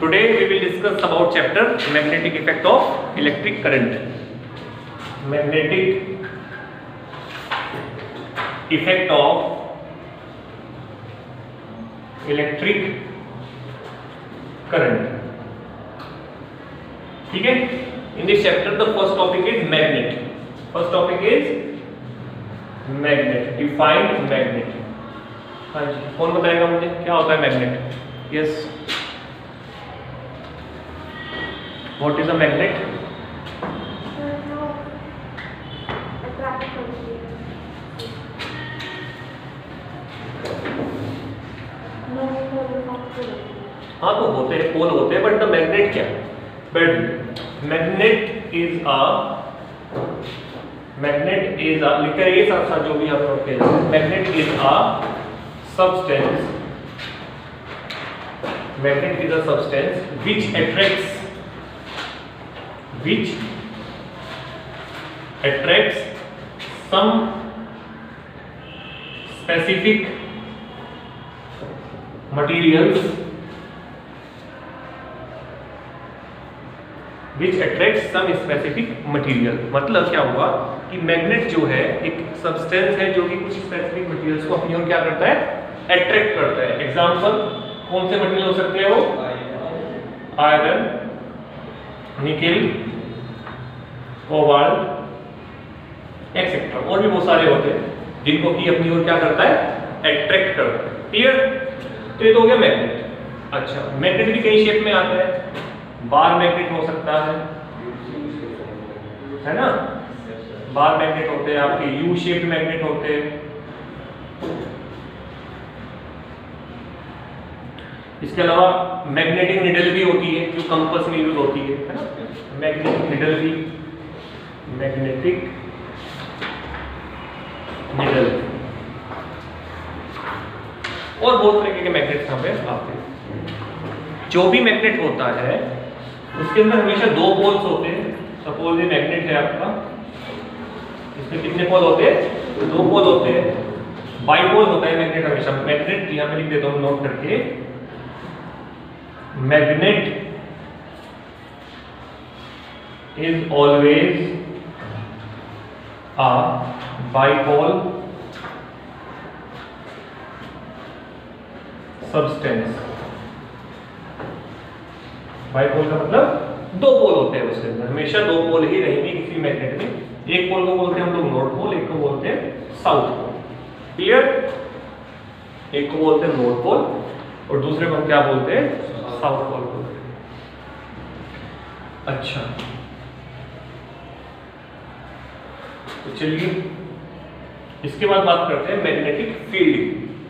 Today we will discuss about chapter magnetic effect of electric current. Magnetic effect of electric current. ठीक है? In this chapter the first topic is magnet. First topic is magnet. Define magnet. हाँ जी, कौन बताएगा मुझे क्या होता है magnet? Yes. What is a magnet? हाँ तो होते हैं, पोल होते हैं, बट द मैग्नेट क्या है? बट मैग्नेट इज अ लिखा है ये साथ जो भी आप नोट किया जाए, magnet is a substance. Magnet is a substance which attracts some specific materials, मतलब क्या हुआ कि मैग्नेट जो है एक सब्सटेंस है जो कि कुछ स्पेसिफिक मटेरियल्स को अपनी ओर क्या करता है, अट्रैक्ट करता है. एग्जांपल कौन से मटेरियल हो सकते हैं? वो आयरन, निकेल, कोबाल्ट एक्सेट्रा, और भी बहुत सारे होते हैं जिनको कि अपनी ओर क्या करता है, अट्रैक्ट करता है. क्लियर? तो ये तो हो गया मैग्नेट. अच्छा, मैग्नेट भी कई शेप में आता है. बार मैग्नेट हो सकता है ना? बार मैग्नेट होते हैं, आपके यू शेप मैग्नेट होते हैं. इसके अलावा मैग्नेटिक निडल भी होती है जो कंपास में यूज होती है ना? मैग्नेटिक निडल भी, मैग्नेटिक निडल और बहुत तरीके के मैग्नेट यहाँ पे आते हैं. जो भी मैग्नेट होता है उसके अंदर हमेशा दो पोल्स होते हैं. सपोज ये मैग्नेट है आपका, इसमें कितने पोल होते हैं? दो पोल होते हैं. बाईपोल होता है मैग्नेट हमेशा. मैग्नेट यहाँ पे लिख देता हूँ नोट करके. Magnet is always a bipole substance. Bypoll का मतलब दो पोल होते हैं उसके अंदर, हमेशा दो पोल ही रहेंगे किसी मैग्नेट में. एक पोल को बोलते हैं हम लोग नॉर्थ पोल, एक को बोलते हैं साउथ पोल. क्लियर? एक को बोलते हैं नॉर्थ पोल और दूसरे को हम क्या बोलते हैं, साउथ पोल बोलते हैं. अच्छा, तो चलिए इसके बाद बात करते हैं मैग्नेटिक फील्ड.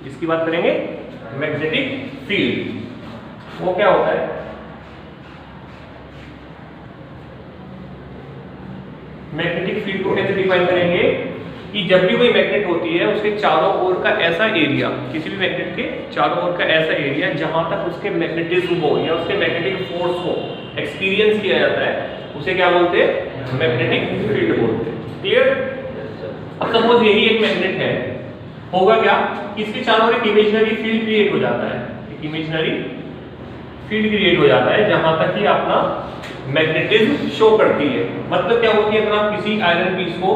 इसकी बात करेंगे मैग्नेटिक फील्ड. वो क्या होता है? मैग्नेटिक फील्ड को कैसे डिफाइन करेंगे कि जब भी कोई मैग्नेट होती है उसके चारों ओर का ऐसा एरिया, किसी भी मैग्नेट के चारों ओर का ऐसा एरिया जहां तक उसके मैग्नेटिज्म को या उसके मैग्नेटिक फोर्स को एक्सपीरियंस किया जाता है, उसे क्या बोलते हैं? मैग्नेटिक फील्ड बोलते हैं. क्लियर? अब सपोज यही एक मैग्नेट है, होगा क्या, इसके चारों ओर एक इमेजिनरी फील्ड क्रिएट हो जाता है. एक इमेजिनरी फील्ड क्रिएट हो जाता है जहां तक कि अपना मैग्नेटिज्म शो करती है. मतलब क्या होती है, अगर आप किसी आयरन पीस को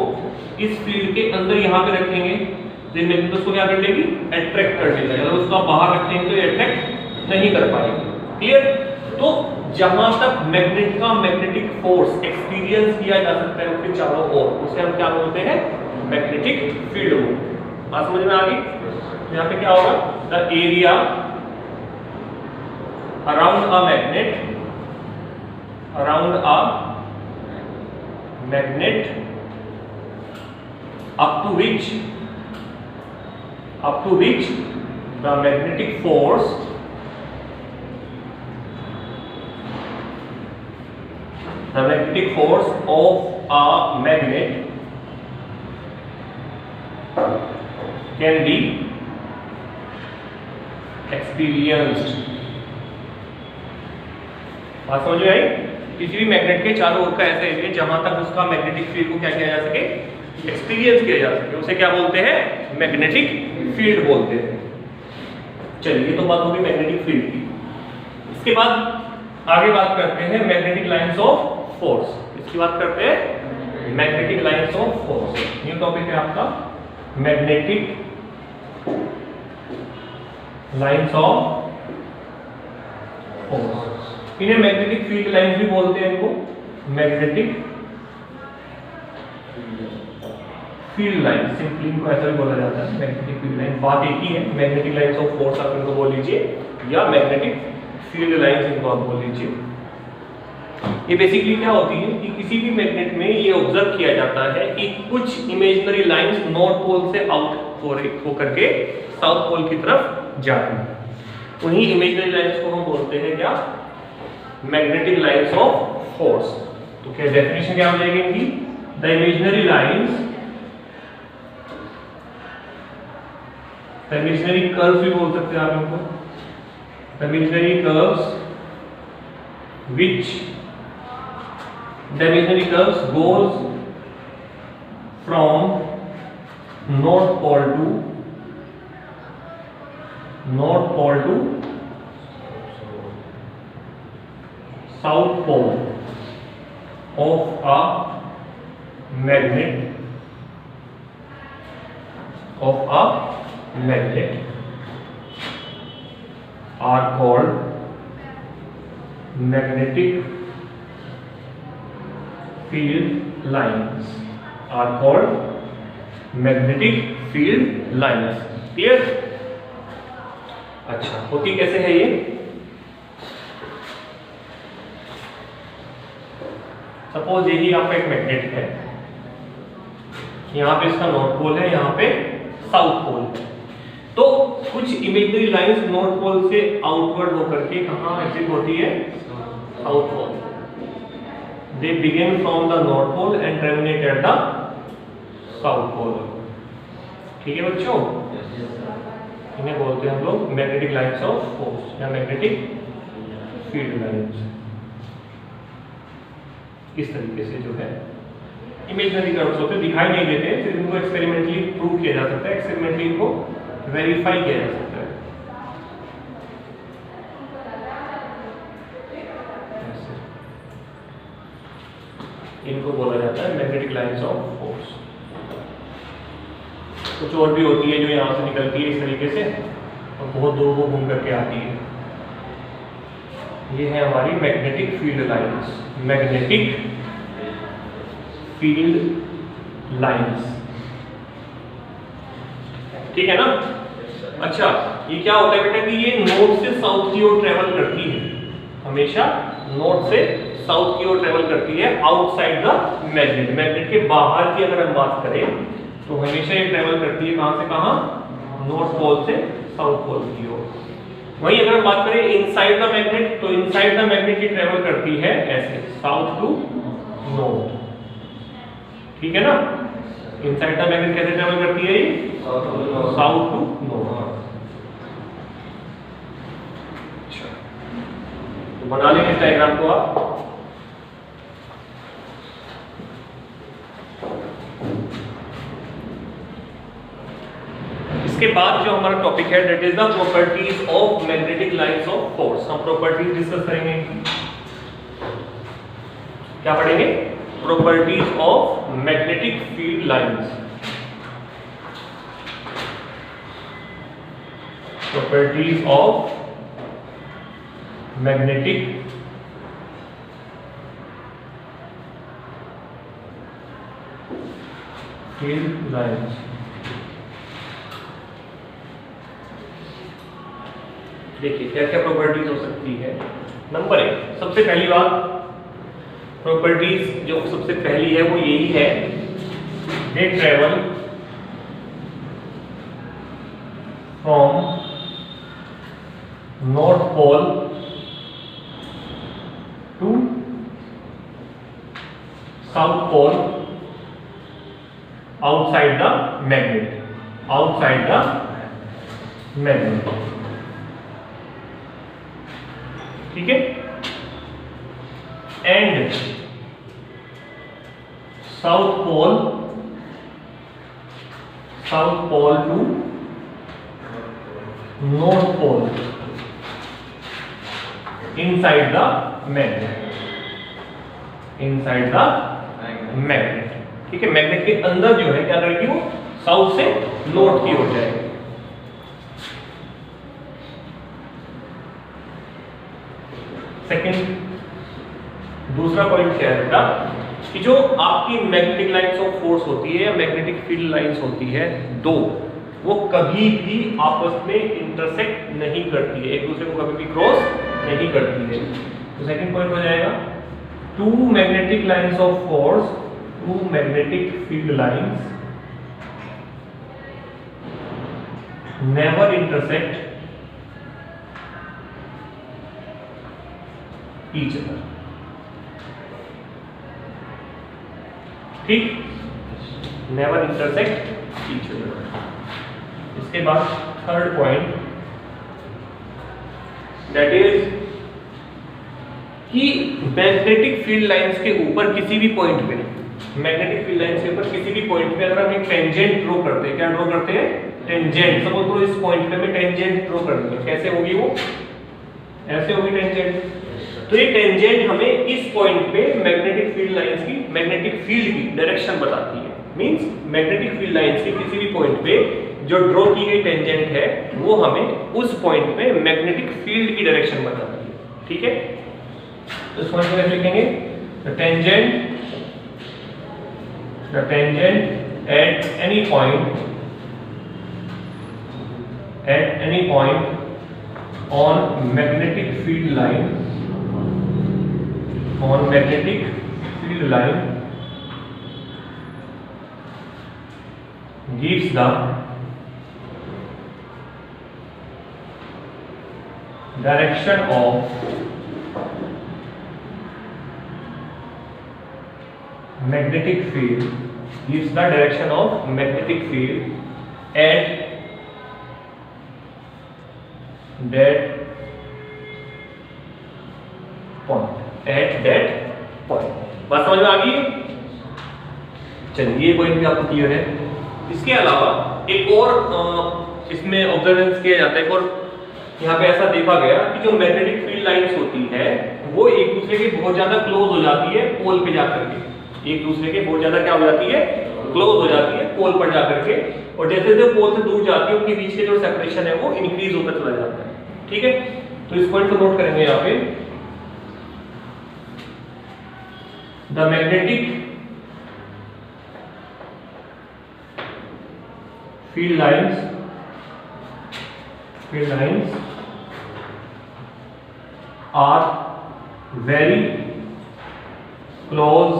इस फील्ड के अंदर यहाँ पे रखेंगे तो मैग्नेट उसको क्या कर लेगी, अट्रैक्ट कर लेगा. अगर उसको आप बाहर रखेंगे तो ये अट्रैक्ट नहीं कर पाएगी. क्लियर? तो जहां तक मैग्नेट का मैग्नेटिक फोर्स एक्सपीरियंस किया जा सकता है उसके चारों ओर, उसे हम क्या बोलते हैं, मैग्नेटिक फील्ड बोलते हैं. बात समझ में आ गई? यहाँ पे क्या होगा, the area around a magnet up to which the magnetic force of a magnet can be experienced. बात समझ में आई? किसी भी मैग्नेट के चारों ओर का ऐसा एरिया जहां तक उसका मैग्नेटिक फील्ड को क्या किया जा सके, एक्सपीरियंस किया जा सके, उसे क्या बोलते हैं, मैग्नेटिक फील्ड बोलते हैं. चलिए, तो बात होगी मैग्नेटिक फील्ड की. इसके बाद आगे बात करते हैं मैग्नेटिक लाइंस ऑफ फोर्स। इसकी बात करते हैं magnetic lines of force. New topic है आपका मैग्नेटिक लाइंस ऑफ फोर्स। इन्हें मैग्नेटिक फील्ड लाइंस भी बोलते हैं। इनको मैग्नेटिक फील्ड लाइन, सिंपली इनको ऐसा भी बोला जाता है मैग्नेटिक फील्ड लाइन। बात एक ही है, मैग्नेटिक लाइंस ऑफ फोर्स आप इनको बोल लीजिए या मैग्नेटिक फील्ड लाइंस इनको आप बोल लीजिए। ये बेसिकली क्या होती है कि किसी भी मैग्नेट में ये ऑब्जर्व किया जाता है कि कुछ इमेजिनरी लाइंस नॉर्थ पोल से आउट होकर के साउथ पोल की तरफ जाती हैं। उन्हीं इमेजिनरी लाइंस को हम बोलते हैं क्या, मैग्नेटिक लाइंस ऑफ फोर्स। तो क्या डेफिनेशन क्या हो जाएगी इनकी, the imaginary lines, the imaginary curve भी बोल सकते हैं आप इनको, the imaginary curves which the imaginary curves goes from north pole to south pole of a magnet are called magnetic field lines, are called magnetic field lines। Clear? अच्छा, होती कैसे है ये? सपोज यही आपका एक मैग्नेट है, यहाँ पे इसका नॉर्थ पोल है, यहाँ पे साउथ पोल है। तो कुछ इमेजिनरी लाइंस नॉर्थ पोल से आउटवर्ड होकर के कहाँ एग्जिट होती है, south pole. They begin from the north pole and terminate at the south pole. ठीक है बच्चों, इन्हें बोलते हैं हम लोग मैग्नेटिक लाइंस ऑफ फोर्स या मैग्नेटिक फील्ड लाइंस। इस तरीके से जो है इमेजिनरी कर्व्स होते हैं, दिखाई नहीं देते, फिर इनको एक्सपेरिमेंटली प्रूव किया जा सकता है, एक्सपेरिमेंटली इनको वेरीफाई किया जा सकता है। इनको बोला जाता है मैग्नेटिक लाइंस ऑफ फोर्स। कुछ और भी होती है जो यहाँ से निकलती है इस तरीके से और बहुत दूर को घूम करके आती है। ये है हमारी magnetic field lines, magnetic field lines. ठीक है ना? अच्छा, ये क्या होता है बेटा कि ये नॉर्थ से साउथ की ओर ट्रेवल करती है, हमेशा नॉर्थ से साउथ की ओर ट्रेवल करती है आउटसाइड द मैग्नेट। मैग्नेट के बाहर की अगर हम बात करें तो हमेशा ये ट्रेवल करती है कहां से कहां, नॉर्थ पोल से साउथ पोल की ओर। वहीं अगर हम बात करें इनसाइड द मैग्नेट, तो इनसाइड द मैग्नेट ये ट्रेवल करती है ऐसे साउथ टू नॉर्थ। ठीक है ना? इनसाइड द मैग्नेट कैसे ट्रेवल करती है, साउथ टू नॉर्थ। तो बना लेंगे इस डायग्राम को आप। इसके बाद जो हमारा टॉपिक है that is the properties of magnetic lines of force. हम प्रॉपर्टीज डिस्कस करेंगे। क्या पढ़ेंगे? Properties of magnetic field lines. Properties of magnetic field lines. देखिए क्या क्या प्रॉपर्टीज हो सकती है। नंबर 1, सबसे पहली बात, प्रॉपर्टीज जो सबसे पहली है वो यही है, they travel from north pole to south pole outside the magnet, outside the magnet. ठीक है? And south pole to north pole inside the magnet, inside the magnet. ठीक है, मैग्नेट के अंदर जो है क्या करेगी वो साउथ से नॉर्थ की हो जाएगी। सेकंड, दूसरा पॉइंट क्या है बेटा कि जो आपकी मैग्नेटिक लाइंस ऑफ फोर्स होती है या मैग्नेटिक फील्ड लाइंस होती है दो, वो कभी भी आपस में इंटरसेक्ट नहीं करती है, एक दूसरे को कभी भी क्रॉस नहीं करती है। तो सेकंड पॉइंट हो जाएगा two magnetic lines of force, two magnetic field lines never intersect each other. ठीक, नेवर इंटरसेक्ट ईच अदर। इसके बाद थर्ड पॉइंट दैट इज कि मैग्नेटिक फील्ड लाइंस के ऊपर किसी भी पॉइंट पे, मैग्नेटिक फील्ड लाइंस के ऊपर किसी भी पॉइंट पे अगर हम एक टेंजेंट ड्रॉ करते हैं, क्या ड्रॉ करते हैं? टेंजेंट। सपोज करो इस पॉइंट पे मैं टेंजेंट ड्रॉ कर दूंगा, कैसे होगी वो? ऐसे होगी टेंजेंट। तो ये टेंजेंट हमें इस पॉइंट पे मैग्नेटिक फील्ड लाइंस की, मैग्नेटिक फील्ड की डायरेक्शन बताती है। मींस मैग्नेटिक फील्ड लाइंस के किसी भी पॉइंट पे जो ड्रॉ की गई टेंजेंट है वो हमें उस पॉइंट पे मैग्नेटिक फील्ड की डायरेक्शन बताती है। ठीक है, तो इस पॉइंट को कैसे लिखेंगे? The tangent at any point on magnetic field line, on magnetic field line gives the direction of magnetic field, gives the direction of magnetic field at that point, at that point। बात समझ में आ गई? चलिए ये point भी आपको clear है। इसके अलावा एक और इसमें ऑब्जर्वेंस किया जाता है, और यहाँ पे ऐसा देखा गया कि जो मैग्नेटिक फील्ड लाइंस होती है वो एक दूसरे के बहुत ज्यादा क्लोज हो जाती है पोल पे जाकर के, एक दूसरे के बहुत ज्यादा क्या हो जाती है? क्लोज हो जाती है पोल पर जाकर के, और जैसे जैसे पोल से दूर जाती है उनके बीच के जो सेपरेशन है वो इंक्रीज होता चला जाता है। ठीक है, तो इस पॉइंट को नोट करेंगे यहाँ पे। The magnetic field lines are very close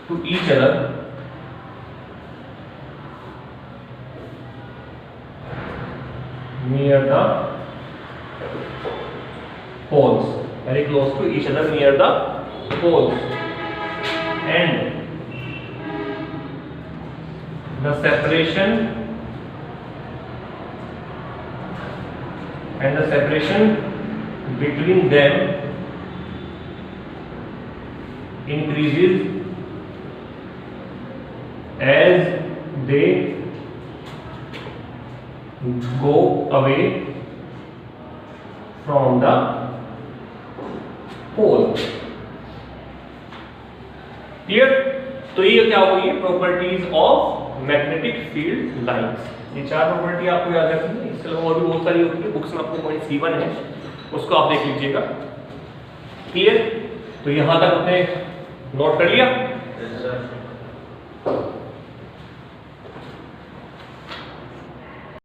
to each other near the poles, very close to each other near the poles, and the separation between them increases as they go away from the pole। Clear? तो ये क्या होगी? Properties of magnetic field lines. ये चार property आपको याद रखनी है, इसके अलावा और भी बहुत सारी होती है, बुक्स में आपको पॉइंट C1 है उसको आप देख लीजिएगा। क्लियर? तो यहां तक आपने नोट कर लिया?